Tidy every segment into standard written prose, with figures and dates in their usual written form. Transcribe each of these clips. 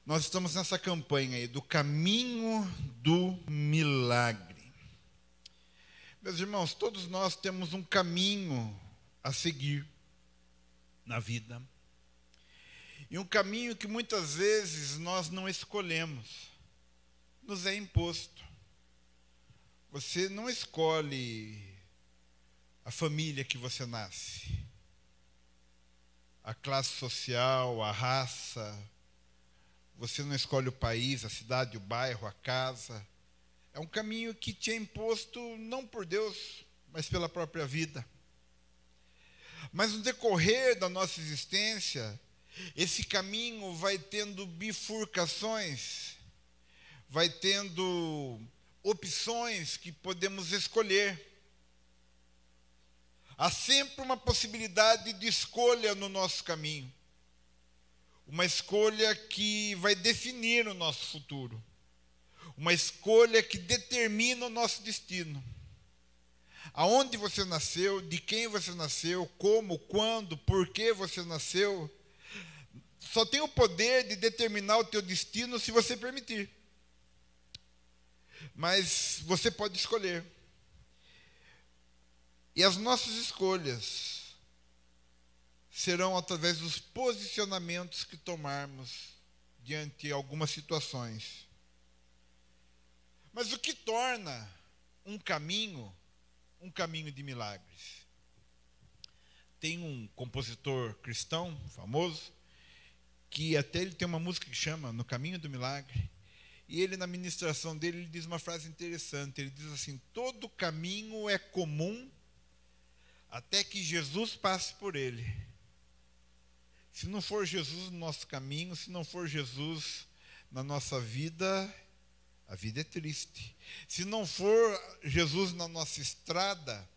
Nós estamos nessa campanha aí do caminho do milagre. Meus irmãos, todos nós temos um caminho a seguir na vida. E um caminho que muitas vezes nós não escolhemos, nos é imposto. Você não escolhe a família que você nasce, a classe social, a raça. Você não escolhe o país, a cidade, o bairro, a casa. É um caminho que te é imposto não por Deus, mas pela própria vida. Mas no decorrer da nossa existência, esse caminho vai tendo bifurcações, vai tendo opções que podemos escolher. Há sempre uma possibilidade de escolha no nosso caminho. Uma escolha que vai definir o nosso futuro. Uma escolha que determina o nosso destino. Aonde você nasceu, de quem você nasceu, como, quando, por que você nasceu, só tem o poder de determinar o teu destino se você permitir. Mas você pode escolher. E as nossas escolhas serão através dos posicionamentos que tomarmos diante de algumas situações. Mas o que torna um caminho de milagres? Tem um compositor cristão famoso, que até ele tem uma música que chama No Caminho do Milagre, e ele, na ministração dele, ele diz uma frase interessante. Ele diz assim: todo caminho é comum até que Jesus passe por ele. Se não for Jesus no nosso caminho, se não for Jesus na nossa vida, a vida é triste. Se não for Jesus na nossa estrada,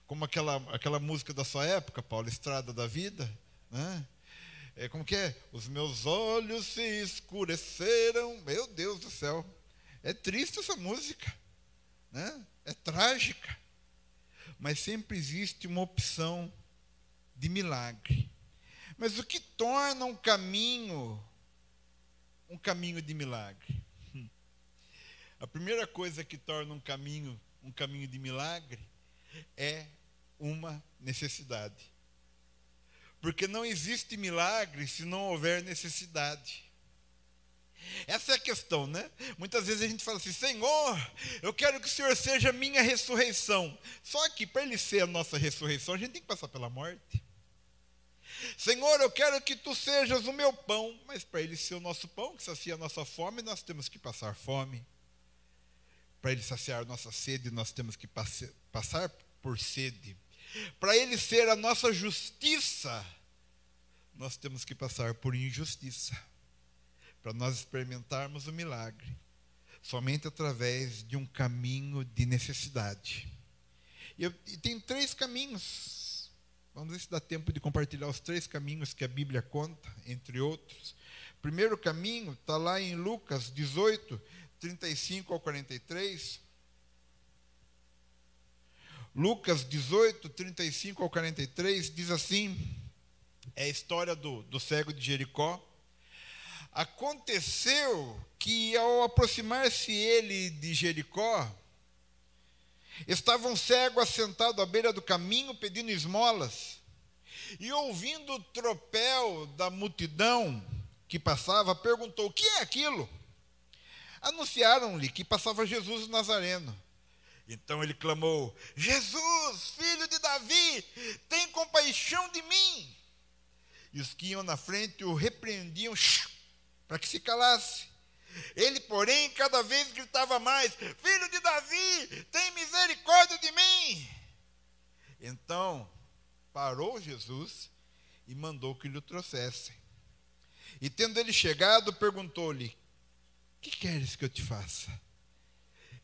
como aquela música da sua época, Paulo, Estrada da Vida, né? Como que é? Os meus olhos se escureceram, meu Deus do céu. É triste essa música, né? É trágica. Mas sempre existe uma opção de milagre. Mas o que torna um caminho de milagre? A primeira coisa que torna um caminho de milagre é uma necessidade. Porque não existe milagre se não houver necessidade. Essa é a questão, né? Muitas vezes a gente fala assim: Senhor, eu quero que o Senhor seja a minha ressurreição. Só que para Ele ser a nossa ressurreição, a gente tem que passar pela morte. Senhor, eu quero que Tu sejas o meu pão. Mas para Ele ser o nosso pão, que sacia a nossa fome, nós temos que passar fome. Para Ele saciar a nossa sede, nós temos que passar por sede. Para Ele ser a nossa justiça, nós temos que passar por injustiça. Para nós experimentarmos o milagre, somente através de um caminho de necessidade. E tem 3 caminhos. Vamos ver se dá tempo de compartilhar os 3 caminhos que a Bíblia conta, entre outros. O primeiro caminho está lá em Lucas 18, 35 ao 43. Lucas 18, 35 ao 43, diz assim, é a história do cego de Jericó. Aconteceu que, ao aproximar-se ele de Jericó, estava um cego assentado à beira do caminho pedindo esmolas. E ouvindo o tropel da multidão que passava, perguntou: o que é aquilo? Anunciaram-lhe que passava Jesus o Nazareno. Então ele clamou: Jesus, filho de Davi, tem compaixão de mim. E os que iam na frente o repreendiam para que se calasse. Ele, porém, cada vez gritava mais: filho de Davi, tem misericórdia de mim. Então parou Jesus e mandou que lhe o trouxessem. E tendo ele chegado, perguntou-lhe: que queres que eu te faça?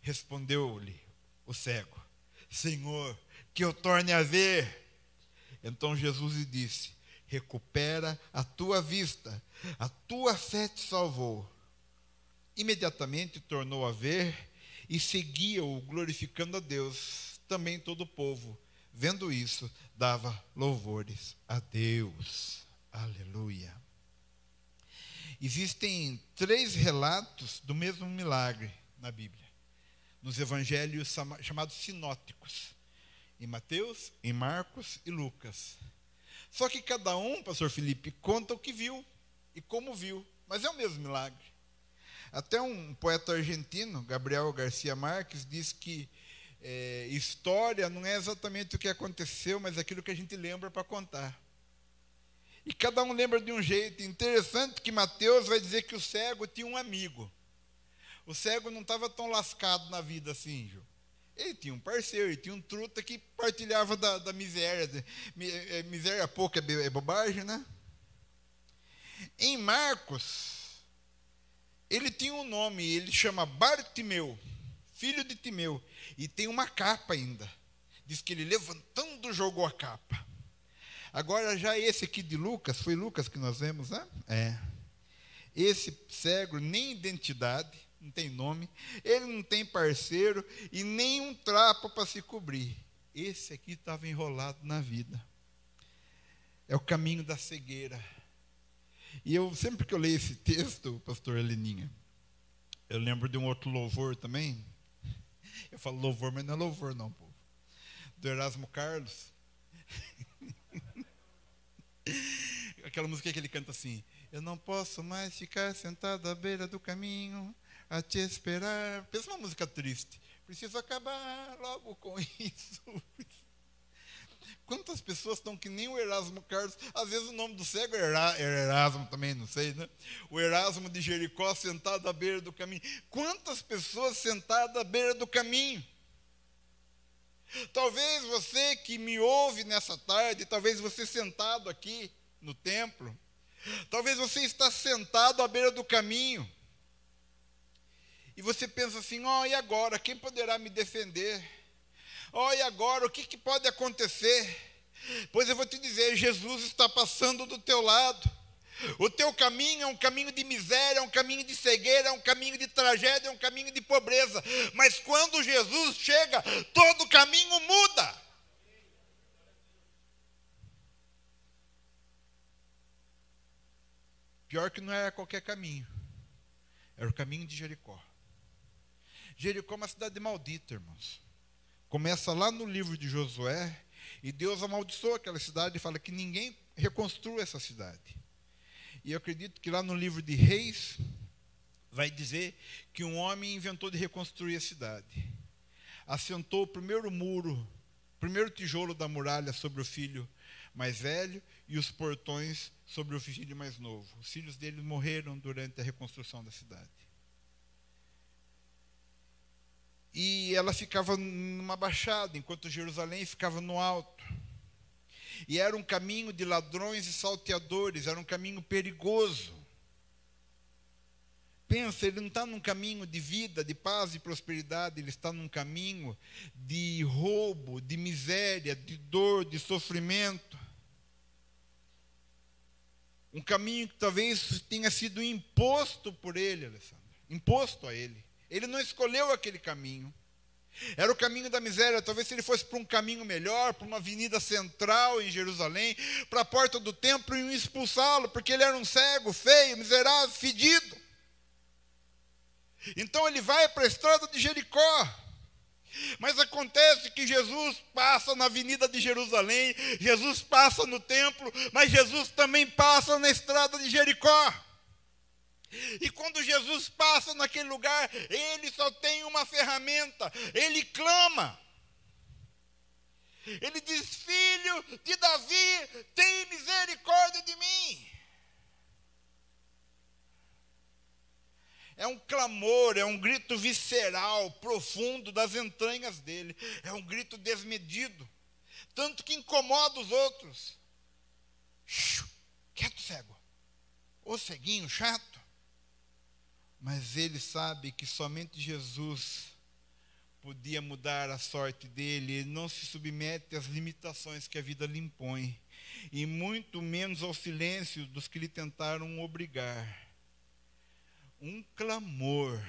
Respondeu-lhe o cego: Senhor, que eu torne a ver. Então Jesus lhe disse: recupera a tua vista, a tua fé te salvou. Imediatamente tornou a ver e seguia-o, glorificando a Deus. Também todo o povo, vendo isso, dava louvores a Deus. Aleluia. Existem 3 relatos do mesmo milagre na Bíblia, nos evangelhos chamados sinóticos, em Mateus, em Marcos e Lucas. Só que cada um, pastor Felipe, conta o que viu e como viu, mas é o mesmo milagre. Até um poeta argentino, Gabriel Garcia Marques, diz que história não é exatamente o que aconteceu, mas aquilo que a gente lembra para contar. E cada um lembra de um jeito. Interessante que Mateus vai dizer que o cego tinha um amigo. O cego não estava tão lascado na vida assim, Ju. Ele tinha um parceiro, ele tinha um truta que partilhava da miséria. Miséria pouca é bobagem, né? Em Marcos, ele tinha um nome, ele chama Bartimeu, filho de Timeu, e tem uma capa ainda. Diz que ele levantando jogou a capa. Agora já esse aqui de Lucas, foi Lucas que nós vemos, né? Esse cego, nem identidade, não tem nome, ele não tem parceiro e nem um trapo para se cobrir. Esse aqui estava enrolado na vida. É o caminho da cegueira. E eu, sempre que eu leio esse texto, pastor Heleninha, eu lembro de um outro louvor também. Eu falo louvor, mas não é louvor não, povo. Do Erasmo Carlos. Aquela música que ele canta assim: eu não posso mais ficar sentado à beira do caminho a te esperar. Pensa uma música triste. Preciso acabar logo com isso. Quantas pessoas estão que nem o Erasmo Carlos? Às vezes o nome do cego é Erasmo também, não sei, né? O Erasmo de Jericó sentado à beira do caminho. Quantas pessoas sentadas à beira do caminho? Talvez você que me ouve nessa tarde, talvez você sentado aqui no templo, talvez você está sentado à beira do caminho, e você pensa assim: e agora? Quem poderá me defender? E agora? O que pode acontecer? Pois eu vou te dizer, Jesus está passando do teu lado. O teu caminho é um caminho de miséria, é um caminho de cegueira, é um caminho de tragédia, é um caminho de pobreza. Mas quando Jesus chega, todo o caminho muda. Pior que não era qualquer caminho. Era o caminho de Jericó. Jericó é uma cidade maldita, irmãos. Começa lá no livro de Josué, e Deus amaldiçoa aquela cidade e fala que ninguém reconstrua essa cidade. E eu acredito que lá no livro de Reis, vai dizer que um homem inventou de reconstruir a cidade. Assentou o primeiro muro, o primeiro tijolo da muralha sobre o filho mais velho e os portões sobre o filho mais novo. Os filhos dele morreram durante a reconstrução da cidade. E ela ficava numa baixada, enquanto Jerusalém ficava no alto. E era um caminho de ladrões e salteadores, era um caminho perigoso. Pensa, ele não está num caminho de vida, de paz e prosperidade, ele está num caminho de roubo, de miséria, de dor, de sofrimento. Um caminho que talvez tenha sido imposto por ele, Alessandro, imposto a ele. Ele não escolheu aquele caminho. Era o caminho da miséria. Talvez se ele fosse para um caminho melhor, para uma avenida central em Jerusalém, para a porta do templo, iam expulsá-lo, porque ele era um cego, feio, miserável, fedido. Então ele vai para a estrada de Jericó. Mas acontece que Jesus passa na avenida de Jerusalém, Jesus passa no templo, mas Jesus também passa na estrada de Jericó. E quando Jesus passa naquele lugar, ele só tem uma ferramenta, ele clama. Ele diz: filho de Davi, tem misericórdia de mim. É um clamor, é um grito visceral, profundo das entranhas dele. É um grito desmedido, tanto que incomoda os outros. Quieto, cego. Ô ceguinho chato. Mas ele sabe que somente Jesus podia mudar a sorte dele. Ele não se submete às limitações que a vida lhe impõe, e muito menos ao silêncio dos que lhe tentaram obrigar. Um clamor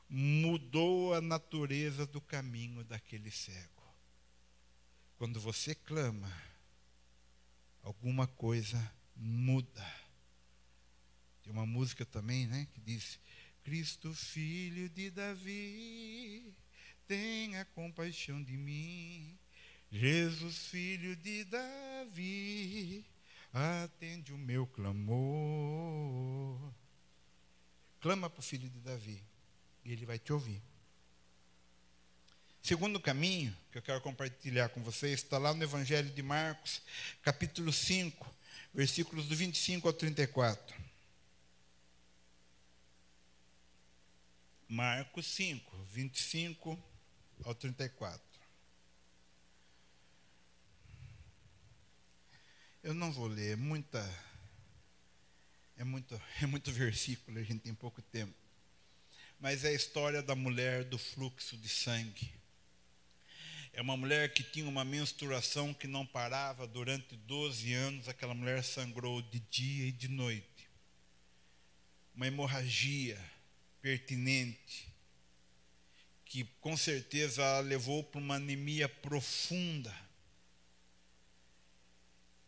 mudou a natureza do caminho daquele cego. Quando você clama, alguma coisa muda. Tem uma música também, né, que diz: Cristo, filho de Davi, tenha compaixão de mim. Jesus, filho de Davi, atende o meu clamor. Clama para o filho de Davi e ele vai te ouvir. Segundo caminho que eu quero compartilhar com vocês está lá no Evangelho de Marcos, capítulo 5, versículos do 25 ao 34. Marcos 5, 25 ao 34. Eu não vou ler, é muito versículo, a gente tem pouco tempo. Mas é a história da mulher do fluxo de sangue. É uma mulher que tinha uma menstruação que não parava durante 12 anos. Aquela mulher sangrou de dia e de noite. Uma hemorragia pertinente, que com certeza a levou para uma anemia profunda.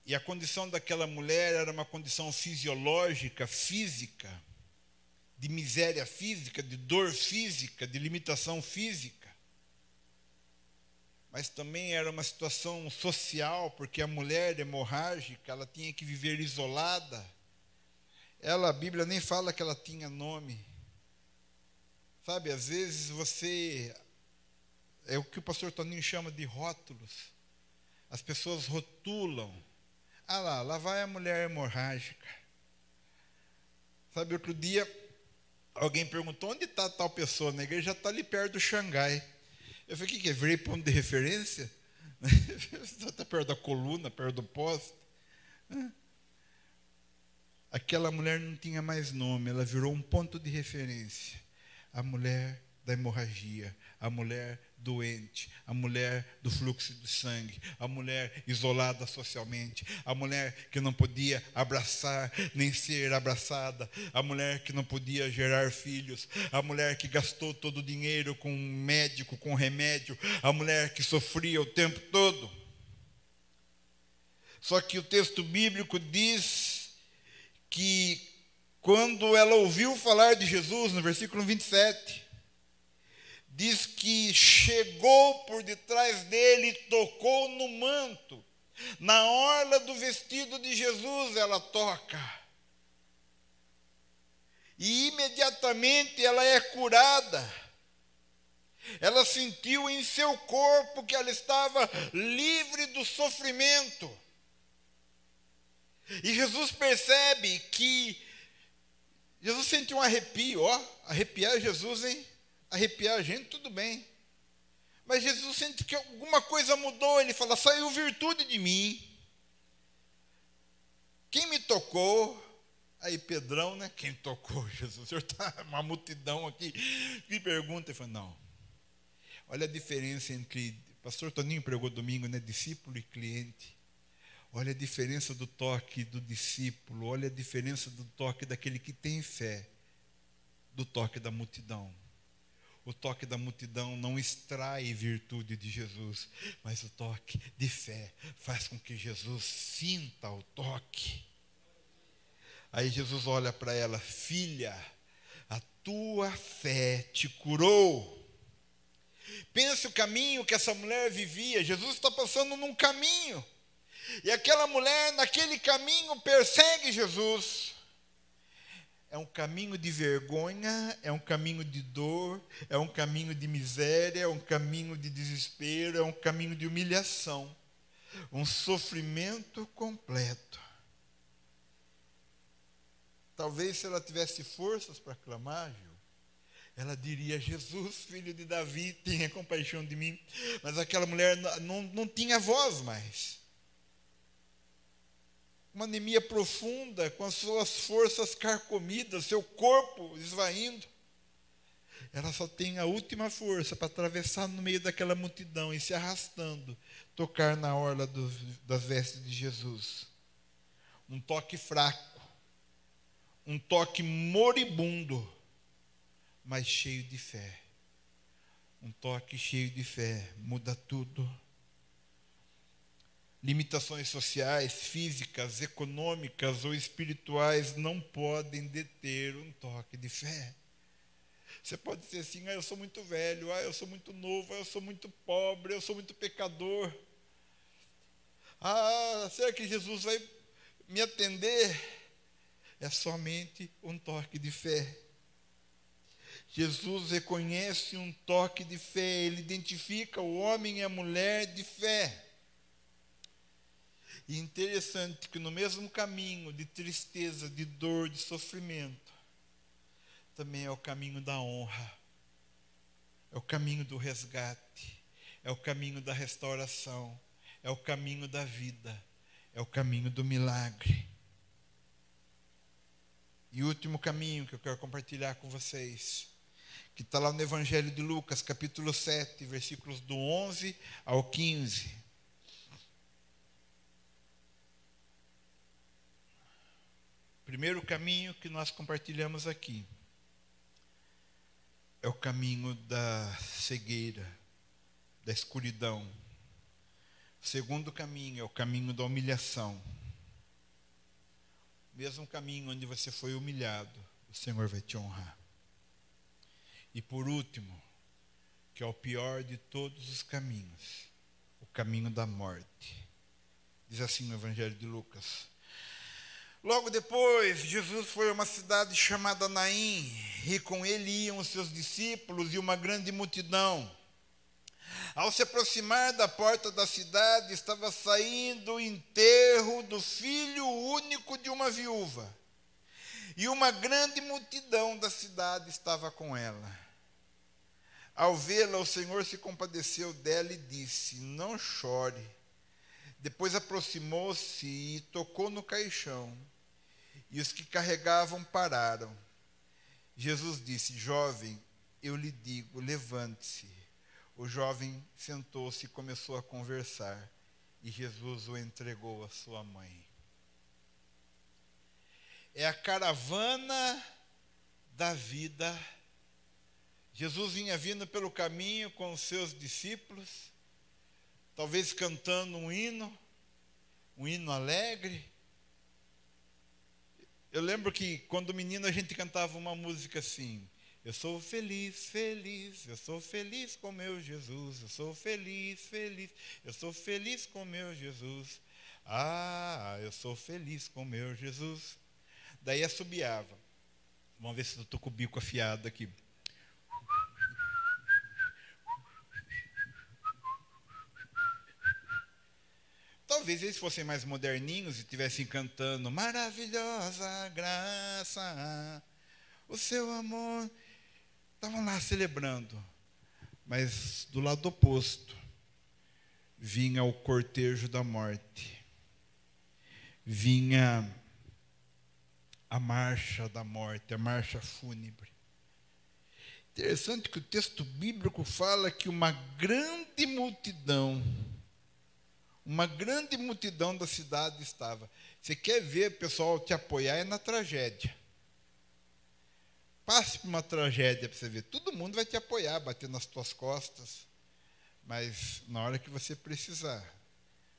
E a condição daquela mulher era uma condição fisiológica, física, de miséria física, de dor física, de limitação física. Mas também era uma situação social, porque a mulher hemorrágica, ela tinha que viver isolada. A Bíblia nem fala que ela tinha nome. Sabe, às vezes é o que o pastor Toninho chama de rótulos. As pessoas rotulam. Ah lá vai a mulher hemorrágica. Sabe, outro dia, alguém perguntou, onde está tal pessoa na igreja? Já está ali perto do Xangai. Eu falei, o que é? Virei ponto de referência? Está perto da coluna, perto do poste. Aquela mulher não tinha mais nome, ela virou um ponto de referência. A mulher da hemorragia, a mulher doente, a mulher do fluxo de sangue, a mulher isolada socialmente, a mulher que não podia abraçar nem ser abraçada, a mulher que não podia gerar filhos, a mulher que gastou todo o dinheiro com médico, com remédio, a mulher que sofria o tempo todo. Só que o texto bíblico diz que quando ela ouviu falar de Jesus, no versículo 27, diz que chegou por detrás dele e tocou no manto. Na orla do vestido de Jesus ela toca. E imediatamente ela é curada. Ela sentiu em seu corpo que ela estava livre do sofrimento. E Jesus percebe que Jesus sentiu um arrepio, arrepiar Jesus, hein? Arrepiar a gente, tudo bem. Mas Jesus sente que alguma coisa mudou. Ele fala, saiu virtude de mim. Quem me tocou? Aí Pedrão, né? Quem tocou Jesus? O senhor está uma multidão aqui. Me pergunta. Ele fala, não. Olha a diferença entre, pastor Toninho pregou domingo, né? Discípulo e cliente. Olha a diferença do toque do discípulo. Olha a diferença do toque daquele que tem fé. Do toque da multidão. O toque da multidão não extrai virtude de Jesus, mas o toque de fé faz com que Jesus sinta o toque. Aí Jesus olha para ela, filha, a tua fé te curou. Pense o caminho que essa mulher vivia. Jesus está passando num caminho. E aquela mulher, naquele caminho, persegue Jesus. É um caminho de vergonha, é um caminho de dor, é um caminho de miséria, é um caminho de desespero, é um caminho de humilhação. Um sofrimento completo. Talvez se ela tivesse forças para clamar, ela diria, Jesus, filho de Davi, tenha compaixão de mim. Mas aquela mulher não tinha voz mais. Uma anemia profunda, com as suas forças carcomidas, seu corpo esvaindo. Ela só tem a última força para atravessar no meio daquela multidão e se arrastando, tocar na orla das vestes de Jesus. Um toque fraco, um toque moribundo, mas cheio de fé. Um toque cheio de fé muda tudo. Limitações sociais, físicas, econômicas ou espirituais não podem deter um toque de fé. Você pode dizer assim: eu sou muito velho, eu sou muito novo, eu sou muito pobre, eu sou muito pecador. Será que Jesus vai me atender? É somente um toque de fé. Jesus reconhece um toque de fé, ele identifica o homem e a mulher de fé. E interessante que no mesmo caminho de tristeza, de dor, de sofrimento, também é o caminho da honra, é o caminho do resgate, é o caminho da restauração, é o caminho da vida, é o caminho do milagre. E o último caminho que eu quero compartilhar com vocês, que está lá no Evangelho de Lucas, capítulo 7, versículos do 11 ao 15. Primeiro caminho que nós compartilhamos aqui é o caminho da cegueira, da escuridão. O segundo caminho é o caminho da humilhação. O mesmo caminho onde você foi humilhado, o Senhor vai te honrar. E por último, que é o pior de todos os caminhos, o caminho da morte. Diz assim no Evangelho de Lucas: logo depois, Jesus foi a uma cidade chamada Naim, e com ele iam os seus discípulos e uma grande multidão. Ao se aproximar da porta da cidade, estava saindo o enterro do filho único de uma viúva. E uma grande multidão da cidade estava com ela. Ao vê-la, o Senhor se compadeceu dela e disse: não chore. Depois aproximou-se e tocou no caixão. E os que carregavam pararam. Jesus disse: jovem, eu lhe digo, levante-se. O jovem sentou-se e começou a conversar. E Jesus o entregou à sua mãe. É a caravana da vida. Jesus vinha vindo pelo caminho com os seus discípulos, talvez cantando um hino alegre. Eu lembro que quando menino a gente cantava uma música assim: eu sou feliz, feliz, eu sou feliz com meu Jesus, eu sou feliz, feliz, eu sou feliz com meu Jesus. Eu sou feliz com meu Jesus. Daí assobiava. Vamos ver se eu estou com o bico afiado aqui. Talvez eles fossem mais moderninhos e estivessem cantando: maravilhosa graça, o seu amor. Estavam lá celebrando. Mas do lado oposto vinha o cortejo da morte. Vinha a marcha da morte, a marcha fúnebre. Interessante que o texto bíblico fala que uma grande multidão da cidade estava. Você quer ver o pessoal te apoiar é na tragédia. Passe por uma tragédia para você ver. Todo mundo vai te apoiar, bater nas tuas costas. Mas na hora que você precisar,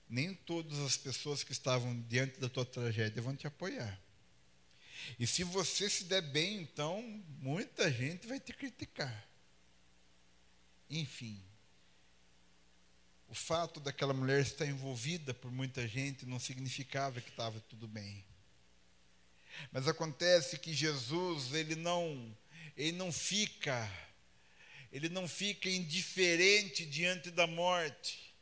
nem todas as pessoas que estavam diante da tua tragédia vão te apoiar. E se você se der bem, então, muita gente vai te criticar. Enfim. O fato daquela mulher estar envolvida por muita gente não significava que estava tudo bem. Mas acontece que Jesus, ele não fica indiferente diante da morte.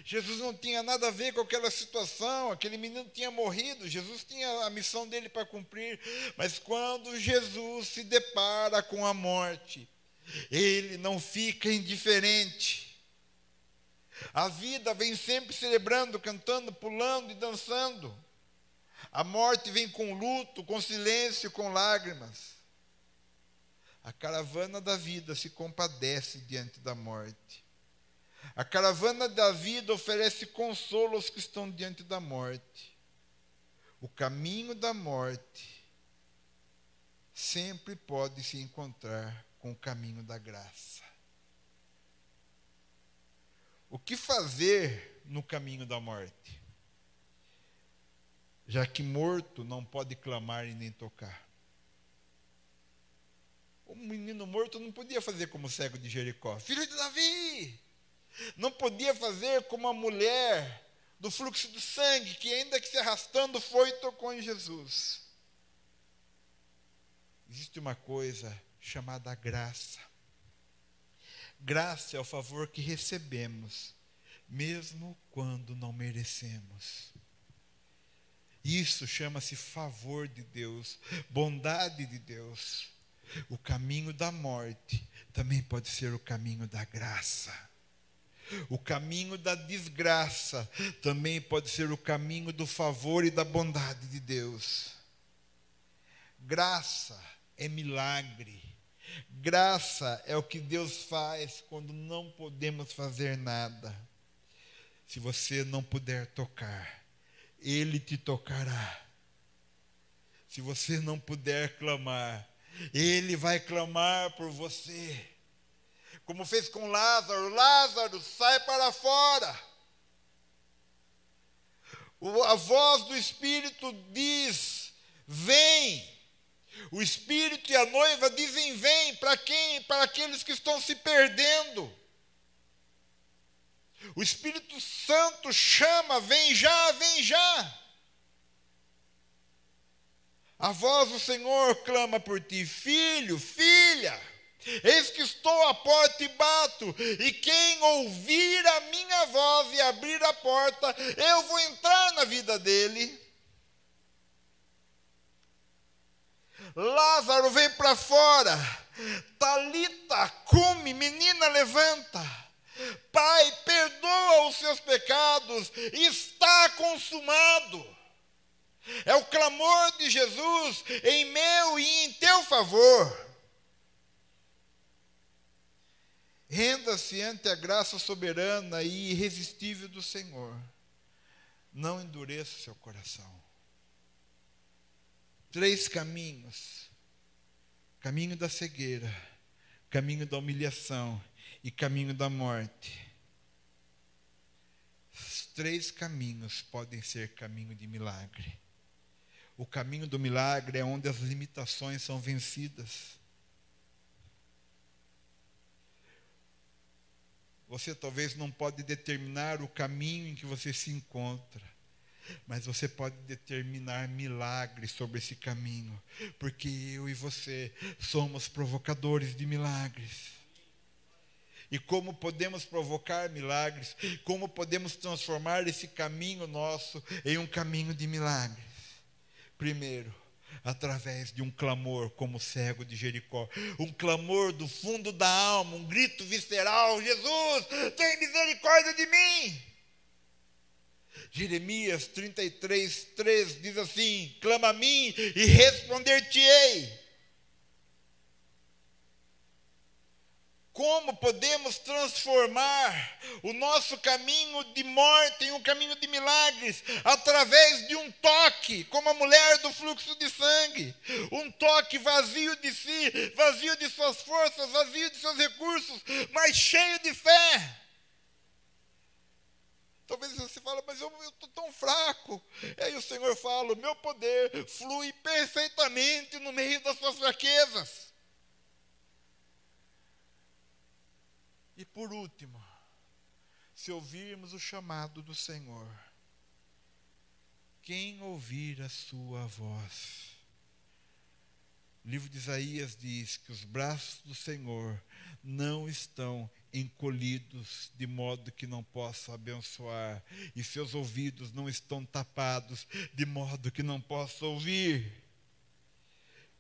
Jesus não tinha nada a ver com aquela situação, aquele menino tinha morrido, Jesus tinha a missão dele para cumprir, mas quando Jesus se depara com a morte, ele não fica indiferente. A vida vem sempre celebrando, cantando, pulando e dançando. A morte vem com luto, com silêncio, com lágrimas. A caravana da vida se compadece diante da morte. A caravana da vida oferece consolo aos que estão diante da morte. O caminho da morte sempre pode se encontrar com o caminho da graça. O que fazer no caminho da morte? Já que morto não pode clamar e nem tocar. O menino morto não podia fazer como o cego de Jericó. Filho de Davi! Não podia fazer como a mulher do fluxo do sangue, que ainda que se arrastando foi e tocou em Jesus. Existe uma coisa chamada graça. Graça é o favor que recebemos, mesmo quando não merecemos. Isso chama-se favor de Deus, bondade de Deus. O caminho da morte também pode ser o caminho da graça. O caminho da desgraça também pode ser o caminho do favor e da bondade de Deus. Graça é milagre. Graça é o que Deus faz quando não podemos fazer nada. Se você não puder tocar, Ele te tocará. Se você não puder clamar, Ele vai clamar por você. Como fez com Lázaro: Lázaro, sai para fora. A voz do Espírito diz: vem. O Espírito e a noiva dizem: vem. Para quem? Para aqueles que estão se perdendo. O Espírito Santo chama: vem já, vem já. A voz do Senhor clama por ti: filho, filha, eis que estou à porta e bato, e quem ouvir a minha voz e abrir a porta, eu vou entrar na vida dele. Lázaro, vem para fora. Talita, cume, menina, levanta. Pai, perdoa os seus pecados, está consumado. É o clamor de Jesus em meu e em teu favor. Renda-se ante a graça soberana e irresistível do Senhor. Não endureça o seu coração. 3 caminhos: caminho da cegueira, caminho da humilhação e caminho da morte. Os 3 caminhos podem ser caminho de milagre. O caminho do milagre é onde as limitações são vencidas. Você talvez não pode determinar o caminho em que você se encontra, mas você pode determinar milagres sobre esse caminho, porque eu e você somos provocadores de milagres. E como podemos provocar milagres? Como podemos transformar esse caminho nosso em um caminho de milagres? Primeiro, através de um clamor como o cego de Jericó. Um clamor do fundo da alma, um grito visceral: Jesus, tem misericórdia de mim! Jeremias 33:3 diz assim: clama a mim e responder-te-ei. Como podemos transformar o nosso caminho de morte em um caminho de milagres? Através de um toque, como a mulher do fluxo de sangue. Um toque vazio de si, vazio de suas forças, vazio de seus recursos, mas cheio de fé. Talvez você fale: mas eu estou tão fraco. E aí o Senhor fala: o meu poder flui perfeitamente no meio das suas fraquezas. E por último, se ouvirmos o chamado do Senhor, quem ouvir a sua voz? O livro de Isaías diz que os braços do Senhor não estão encolhidos de modo que não possa abençoar, e seus ouvidos não estão tapados de modo que não possa ouvir.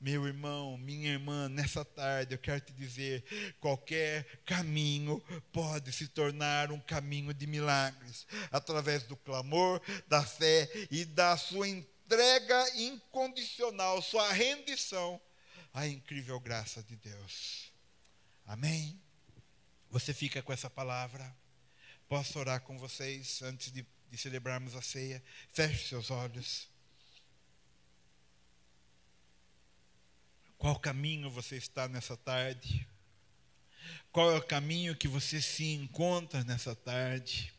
Meu irmão, minha irmã, nessa tarde eu quero te dizer: qualquer caminho pode se tornar um caminho de milagres, através do clamor, da fé e da sua entrega incondicional, sua rendição à incrível graça de Deus. Amém? Você fica com essa palavra? Posso orar com vocês antes de celebrarmos a ceia? Feche seus olhos. Qual caminho você está nessa tarde? Qual é o caminho que você se encontra nessa tarde?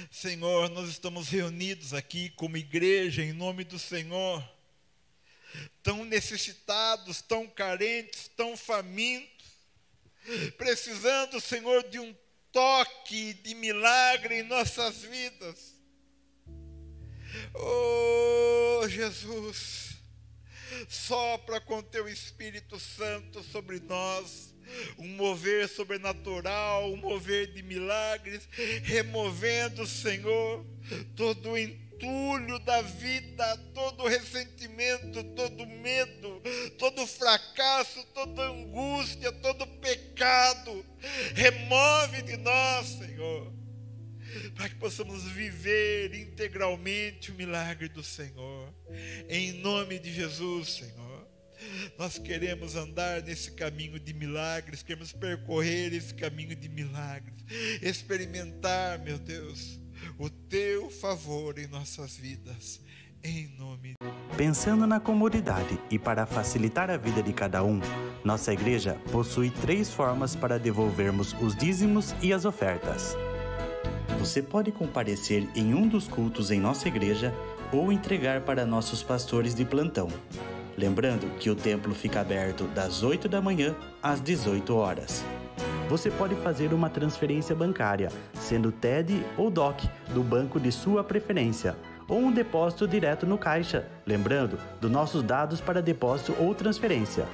Senhor, nós estamos reunidos aqui como igreja em nome do Senhor, tão necessitados, tão carentes, tão famintos, precisando, Senhor, de um toque de milagre em nossas vidas. Oh, Jesus, sopra com teu Espírito Santo sobre nós, um mover sobrenatural, um mover de milagres, removendo, Senhor, todo o entulho da vida, todo o ressentimento, todo o medo, todo o fracasso, toda a angústia, todo o pecado. Remove de nós, Senhor, para que possamos viver integralmente o milagre do Senhor. Em nome de Jesus, Senhor. Nós queremos andar nesse caminho de milagres, queremos percorrer esse caminho de milagres, experimentar, meu Deus, o teu favor em nossas vidas, em nome de... Pensando na comunidade e para facilitar a vida de cada um, nossa igreja possui 3 formas para devolvermos os dízimos e as ofertas. Você pode comparecer em um dos cultos em nossa igreja ou entregar para nossos pastores de plantão. Lembrando que o templo fica aberto das 8 da manhã às 18 horas. Você pode fazer uma transferência bancária, sendo TED ou DOC, do banco de sua preferência, ou um depósito direto no caixa, lembrando dos nossos dados para depósito ou transferência.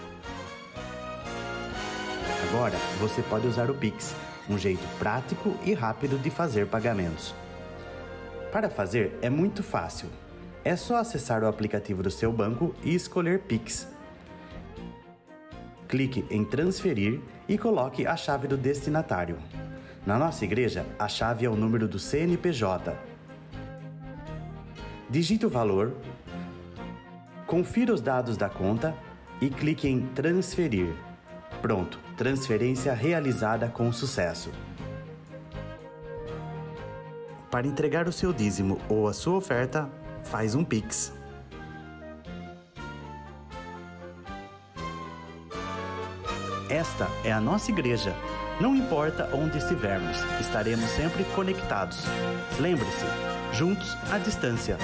Agora, você pode usar o Pix, um jeito prático e rápido de fazer pagamentos. Para fazer é muito fácil. É só acessar o aplicativo do seu banco e escolher Pix. Clique em transferir e coloque a chave do destinatário. Na nossa igreja, a chave é o número do CNPJ. Digite o valor, confira os dados da conta e clique em transferir. Pronto, transferência realizada com sucesso. Para entregar o seu dízimo ou a sua oferta, faz um Pix. Esta é a nossa igreja. Não importa onde estivermos, estaremos sempre conectados. Lembre-se, juntos à distância.